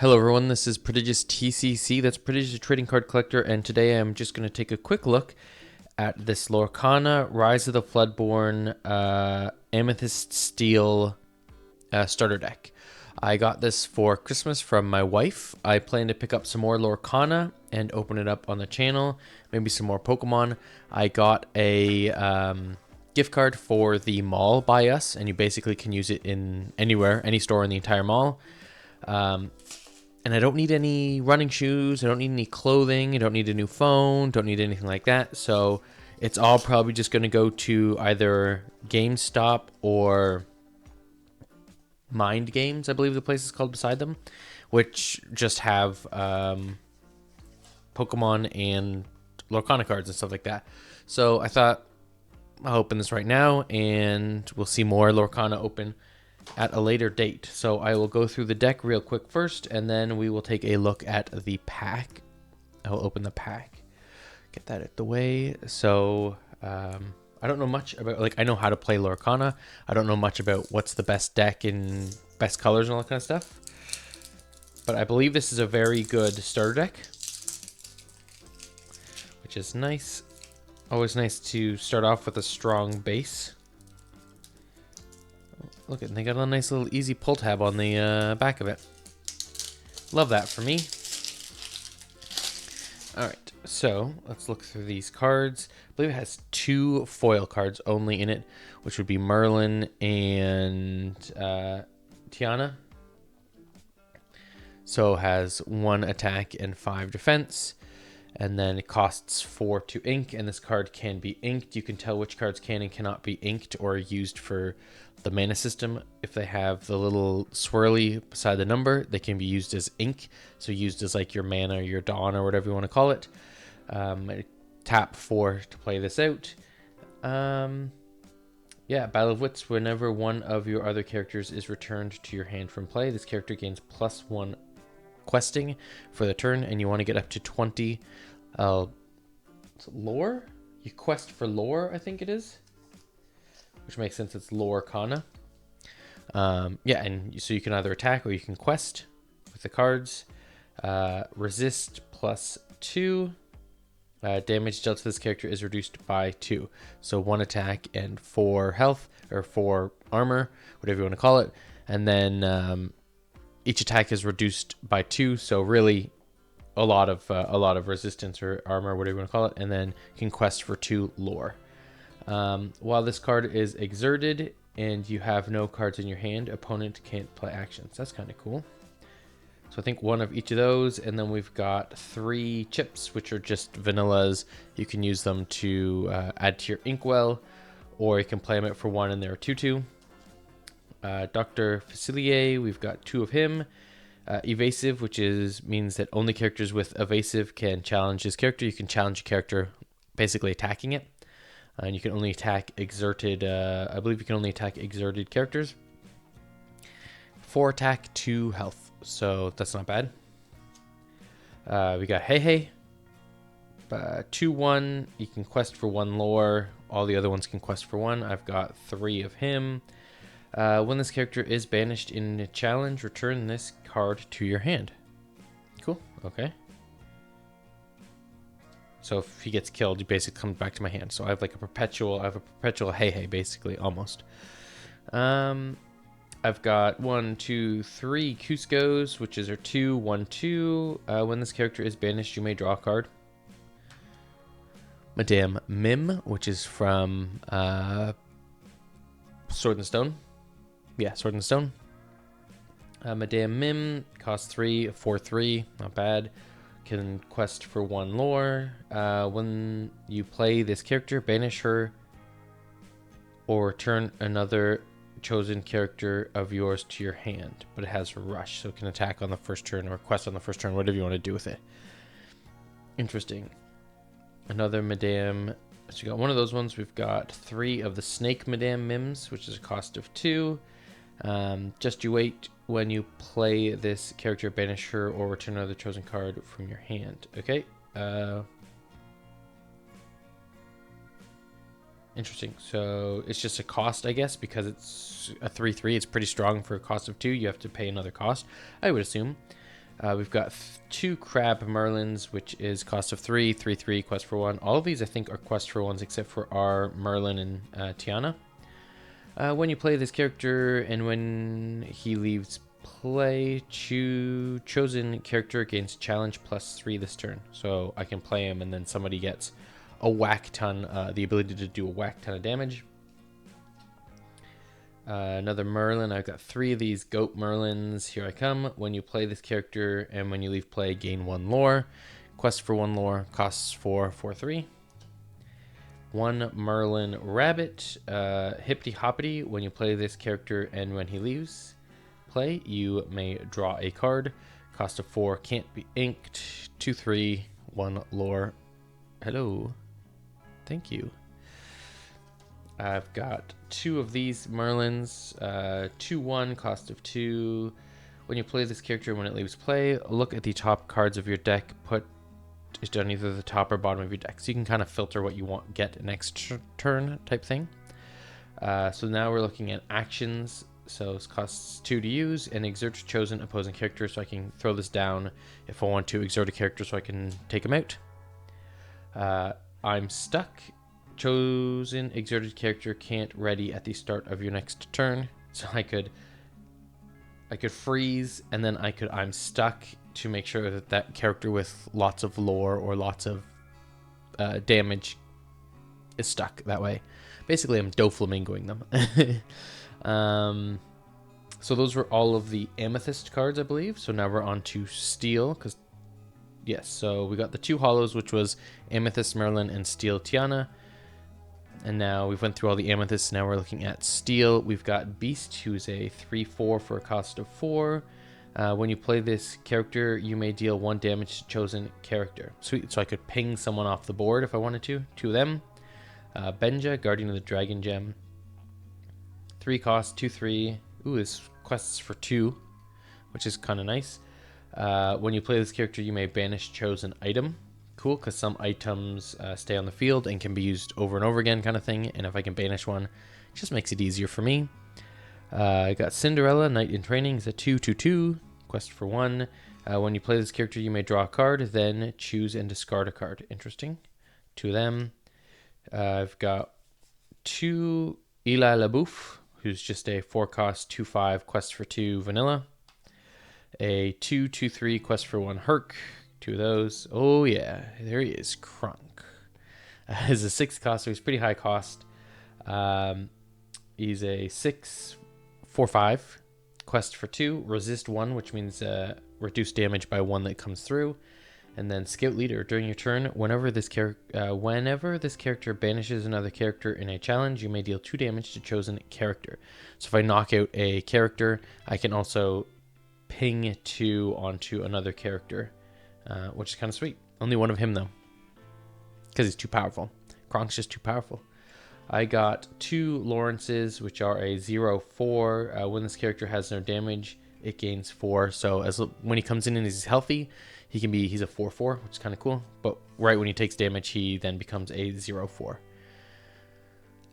Hello everyone, this is Prodigious TCC, that's Prodigious Trading Card Collector, and today I'm just going to take a quick look at this Lorcana Rise of the Floodborn Amethyst Steel starter deck. I got this for Christmas from my wife. I plan to pick up some more Lorcana and open it up on the channel, maybe some more Pokemon. I got a gift card for the mall by us, and you basically can use it in anywhere, any store in the entire mall. And I don't need any running shoes, I don't need any clothing, I don't need a new phone, don't need anything like that. So it's all probably just going to go to either GameStop or Mind Games, I believe the place is called beside them, which just have Pokemon and Lorcana cards and stuff like that. So I thought I'll open this right now and we'll see more Lorcana open at a later date. So I will go through the deck real quick first, and then we will take a look at the pack. I will open the pack, get that out of the way. So I don't know much about, like, I know how to play Lorcana. I don't know much about what's the best deck and best colors and all that kind of stuff, but I believe this is a very good starter deck, which is nice. Always nice to start off with a strong base. Look at, they got a nice little easy pull tab on the back of it. Love that for me. Alright, so let's look through these cards. I believe it has 2 foil cards only in it, which would be Merlin and Tiana. So it has 1 attack and 5 defense. And then it costs 4 to ink, and this card can be inked. You can tell which cards can and cannot be inked or used for the mana system. If they have the little swirly beside the number, they can be used as ink, so used as like your mana or your dawn or whatever you want to call it. Tap 4 to play this out. Yeah, Battle of Wits. Whenever one of your other characters is returned to your hand from play, this character gains +1 questing for the turn, and you want to get up to 20 lore. You quest for lore, I think it is, which makes sense. It's Lorcana. Yeah, and so you can either attack or you can quest with the cards. Resist +2. Damage dealt to this character is reduced by 2. So 1 attack and 4 health, or 4 armor, whatever you want to call it. And then each attack is reduced by 2, so really a lot of resistance or armor, whatever you want to call it, and then you can quest for 2 lore. While this card is exerted and you have no cards in your hand, opponent can't play actions. That's kind of cool. So I think 1 of each of those, and then we've got 3 chips, which are just vanillas. You can use them to add to your inkwell, or you can play them out for 1 and they're 2/2. Dr. Facilier, we've got 2 of him. Evasive, which means that only characters with evasive can challenge his character. You can challenge a character basically attacking it. And you can only attack exerted, I believe you can only attack exerted characters. 4 attack, 2 health, so that's not bad. We got Hey Hey. 2/1, you can quest for 1 lore. All the other ones can quest for 1. I've got 3 of him. When this character is banished in a challenge, return this card to your hand. Cool. Okay. So if he gets killed, he basically comes back to my hand. So I have like a perpetual Hey Hey, basically, almost. I've got 1, 2, 3 Cuscos, which is our 2/1/2. When this character is banished, you may draw a card. Madame Mim, which is from Sword and Stone. Yeah, Sword and Stone. Madame Mim costs 3, 4/3, not bad. Can quest for 1 lore. When you play this character, banish her or return another chosen character of yours to your hand, but it has rush, so it can attack on the first turn or quest on the first turn, whatever you want to do with it. Interesting. Another Madame. So you got 1 of those ones. We've got 3 of the Snake Madame Mims, which is a cost of 2. Just you wait. When you play this character, banish her or return another chosen card from your hand. Okay. Interesting. So it's just a cost, I guess, because it's a 3/3. It's pretty strong for a cost of 2. You have to pay another cost, I would assume. We've got 2 Crab Merlins, which is cost of 3, 3, 3, quest for 1. All of these I think are quest for 1s except for our Merlin and Tiana. When you play this character and when he leaves play, chosen character gains challenge +3 this turn. So I can play him and then somebody gets a whack ton, the ability to do a whack ton of damage. Another Merlin. I've got 3 of these Goat Merlins. Here I come. When you play this character and when you leave play, gain 1 lore. Quest for 1 lore, costs 4, 4, 3. 1 Merlin Rabbit. Hippity Hoppity. When you play this character and when he leaves play, you may draw a card. Cost of 4, can't be inked. 2, 3, 1 lore. Hello. Thank you. I've got 2 of these Merlins, 2, 1, cost of 2. When you play this character, when it leaves play, look at the top cards of your deck, put it on either the top or bottom of your deck. So you can kind of filter what you want, get next turn type thing. So now we're looking at actions. So it costs 2 to use and exert chosen opposing character. So I can throw this down if I want to exert a character so I can take him out. I'm stuck. Chosen exerted character can't ready at the start of your next turn. So I could freeze and then I'm stuck to make sure that that character with lots of lore or lots of damage is stuck that way. Basically, I'm Doflamingoing them. So those were all of the Amethyst cards, I believe. So now we're on to Steel, because yes, so we got the 2 hollows, which was Amethyst Merlin and Steel Tiana. And now we've went through all the Amethysts. Now we're looking at Steel. We've got Beast, who's a 3/4 for a cost of 4. When you play this character, you may deal 1 damage to chosen character. Sweet. So I could ping someone off the board if I wanted to. 2 of them. Benja, Guardian of the Dragon Gem. 3 cost, 2, 3. Ooh, this quests for 2, which is kind of nice. When you play this character, you may banish chosen item. Cool, because some items stay on the field and can be used over and over again kind of thing. And if I can banish one, it just makes it easier for me. I got Cinderella, Knight in Training. It's a 2/2/2, quest for 1. When you play this character, you may draw a card, then choose and discard a card. Interesting. 2 of them. I've got 2 Eli LaBouffe, who's just a 4-cost 2/5 quest for 2 vanilla. A 2/2/3 quest for 1 Herc. 2 of those. Oh yeah, there he is, Crunk. He's a 6-cost, so he's pretty high cost. He's a 6/4/5 quest for 2, resist 1, which means reduce damage by 1 that comes through. And then Scout Leader. During your turn, whenever this character banishes another character in a challenge, you may deal 2 damage to chosen character. So if I knock out a character, I can also ping 2 onto another character. Which is kind of sweet. Only 1 of him, though. Because he's too powerful. Kronk's just too powerful. I got 2 Lawrences, which are a 0/4. When this character has no damage, it gains 4. So when he comes in and he's healthy, he's a 4/4, which is kind of cool. But right when he takes damage, he then becomes a 0/4.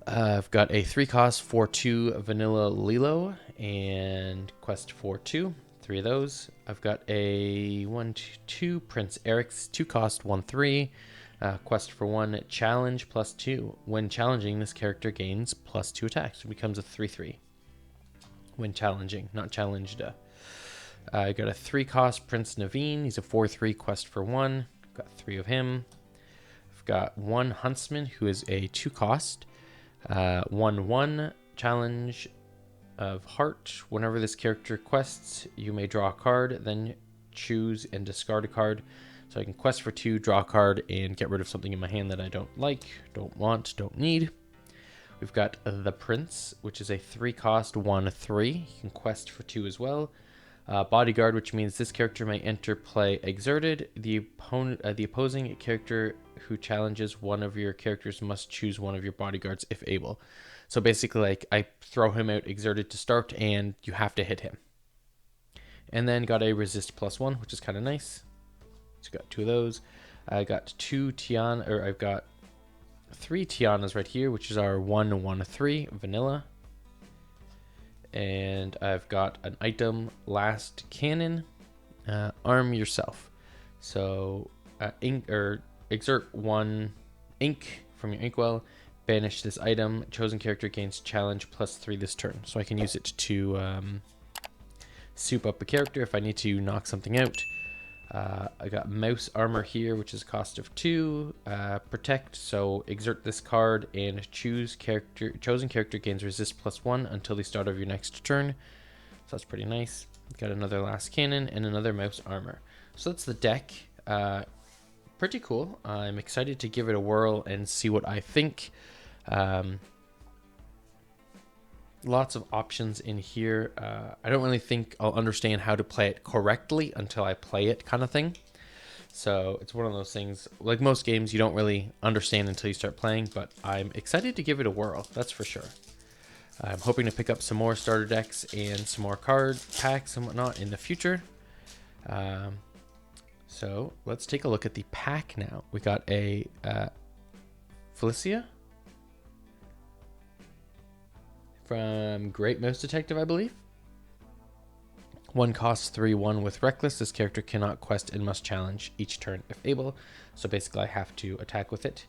I've got a 3-cost 4/2 Vanilla Lilo and quest for 2. 3 of those. I've got a 1/2 Prince Eric's 2-cost 1/3 quest for 1 challenge +2. When challenging, this character gains +2 attacks. It becomes a 3/3 when challenging, not challenged. I got a 3-cost Prince Naveen. He's a 4/3 quest for 1. Got 3 of him. I've got 1 Huntsman, who is a 2-cost 1/1 challenge of Heart. Whenever this character quests, you may draw a card, then choose and discard a card. So I can quest for 2, draw a card, and get rid of something in my hand that I don't like, don't want, don't need. We've got the Prince, which is a 3-cost 1/3. You can quest for 2 as well. Bodyguard, which means this character may enter play exerted. The opposing character who challenges one of your characters must choose one of your bodyguards if able. So basically, like, I throw him out exerted to start, and you have to hit him. And then got a resist +1, which is kind of nice. So got 2 of those. I got 2 Tiana, or I've got 3 Tianas right here, which is our 1/1/3 vanilla. And I've got an item, Last Cannon, arm yourself. So ink or exert 1 ink from your inkwell. Banish this item. Chosen character gains challenge +3 this turn. So I can use it to soup up a character if I need to knock something out. I got mouse armor here, which is cost of 2. Protect, so exert this card and chosen character gains resist +1 until the start of your next turn. So that's pretty nice. Got another last cannon and another mouse armor. So that's the deck. Pretty cool. I'm excited to give it a whirl and see what I think. Lots of options in here. I don't really think I'll understand how to play it correctly until I play it, kind of thing. So it's one of those things, like most games, you don't really understand until you start playing, but I'm excited to give it a whirl, that's for sure. I'm hoping to pick up some more starter decks and some more card packs and whatnot in the future. So let's take a look at the pack now. We got a Felicia from Great Mouse Detective, I believe. 1 costs 3/1 with Reckless. This character cannot quest and must challenge each turn if able. So basically I have to attack with it.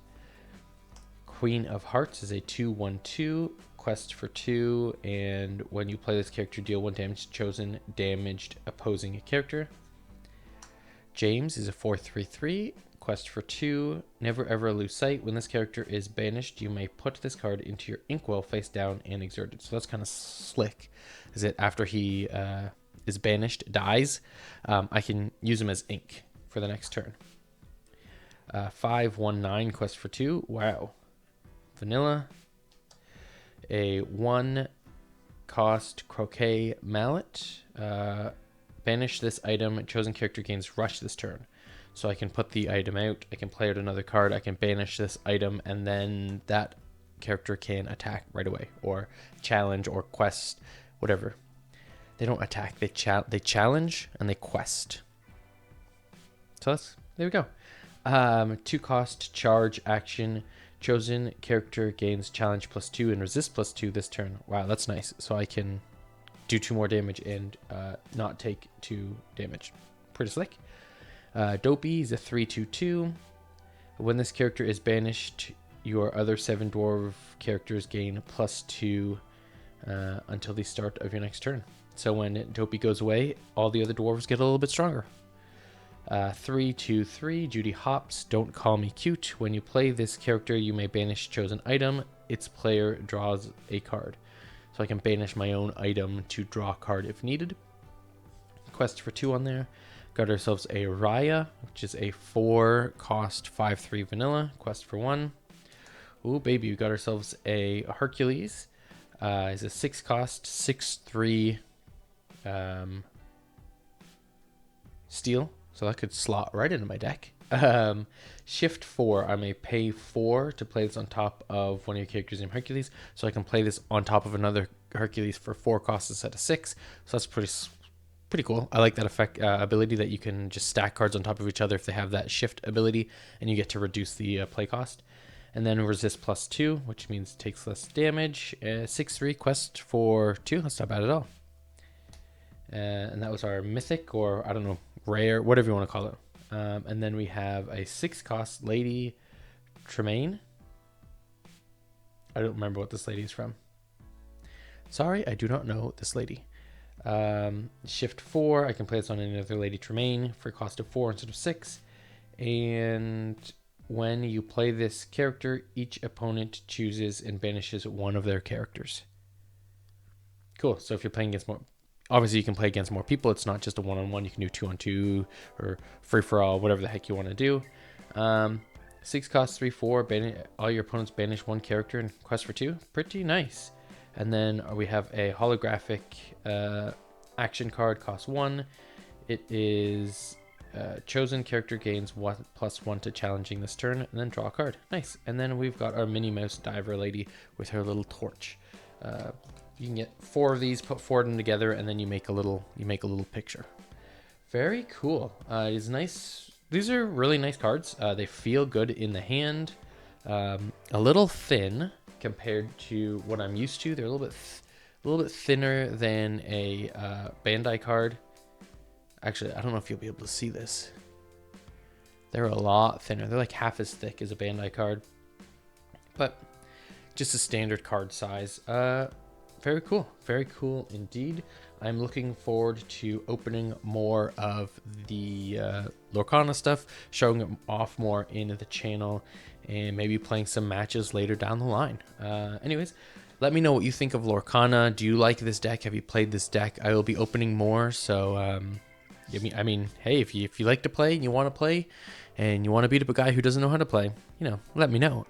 Queen of Hearts is a 2/1/2. Quest for 2. And when you play this character, deal 1 damage to chosen damaged opposing character. James is a 4/3/3. Quest for 2. Never ever lose sight. When this character is banished, you may put this card into your inkwell face down and exert it. So that's kind of slick. Is it after he is banished, dies, I can use him as ink for the next turn. 5/1/9. Quest for 2. Wow. Vanilla. A 1 cost Croquet Mallet. Banish this item. Chosen character gains rush this turn. So I can put the item out, I can play out another card, I can banish this item, and then that character can attack right away, or challenge, or quest, whatever. They don't attack, they challenge, and they quest. So there we go. 2 cost charge action. Chosen character gains challenge +2 and resist +2 this turn. Wow, that's nice. So I can do 2 more damage and not take 2 damage. Pretty slick. Dopey is a 3/2/2. When this character is banished, your other 7 dwarf characters gain +2 until the start of your next turn. So when Dopey goes away, all the other dwarves get a little bit stronger. 3/2/3. Judy Hops. Don't call me cute. When you play this character, you may banish chosen item. Its player draws a card. So I can banish my own item to draw a card if needed. Quest for 2 on there. Got ourselves a Raya, which is a 4 cost 5/3 vanilla. Quest for 1. Ooh, baby, we got ourselves a Hercules. Is a 6 cost 6/3 steel. So that could slot right into my deck. Shift 4. I may pay 4 to play this on top of one of your characters named Hercules. So I can play this on top of another Hercules for 4 costs instead of 6. So that's pretty cool. I like that effect ability that you can just stack cards on top of each other if they have that shift ability, and you get to reduce the play cost. And then resist +2, which means it takes less damage. 6/3 quest for 2. That's not bad at all. And that was our mythic, or I don't know, rare, whatever you want to call it. And then we have a 6 cost Lady Tremaine. I don't remember what this lady is from. Sorry, I do not know this lady. Shift 4. I can play this on another Lady Tremaine for a cost of 4 instead of 6. And when you play this character, each opponent chooses and banishes one of their characters. Cool. So if you're playing against more, obviously you can play against more people. It's not just a 1-on-1. You can do 2-on-2 or free-for-all, whatever the heck you want to do. 6 costs 3/4. All your opponents banish one character and quest for 2. Pretty nice. And then we have a holographic action card, cost 1. It is chosen character gains +1 to challenging this turn, and then draw a card. Nice. And then we've got our Minnie Mouse diver lady with her little torch. You can get 4 of these, put 4 of them together, and then you make a little picture. Very cool. It is nice. These are really nice cards. They feel good in the hand. A little thin compared to what I'm used to. They're a little bit thinner than a Bandai card. Actually, I don't know if you'll be able to see this. They're a lot thinner. They're like half as thick as a Bandai card, but just a standard card size. Very cool indeed. I'm looking forward to opening more of the Lorcana stuff, showing it off more in the channel, and maybe playing some matches later down the line. Anyways, let me know what you think of Lorcana. Do you like this deck? Have you played this deck? I will be opening more, so I mean, hey, if you like to play and you want to play, and you want to beat up a guy who doesn't know how to play, let me know.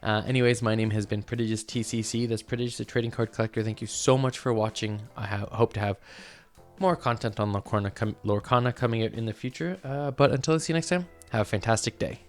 Anyways, my name has been Prodigious TCC. That's Prodigious, the Trading Card Collector. Thank you so much for watching. I hope to have more content on Lorcana coming out in the future. But until I see you next time, have a fantastic day.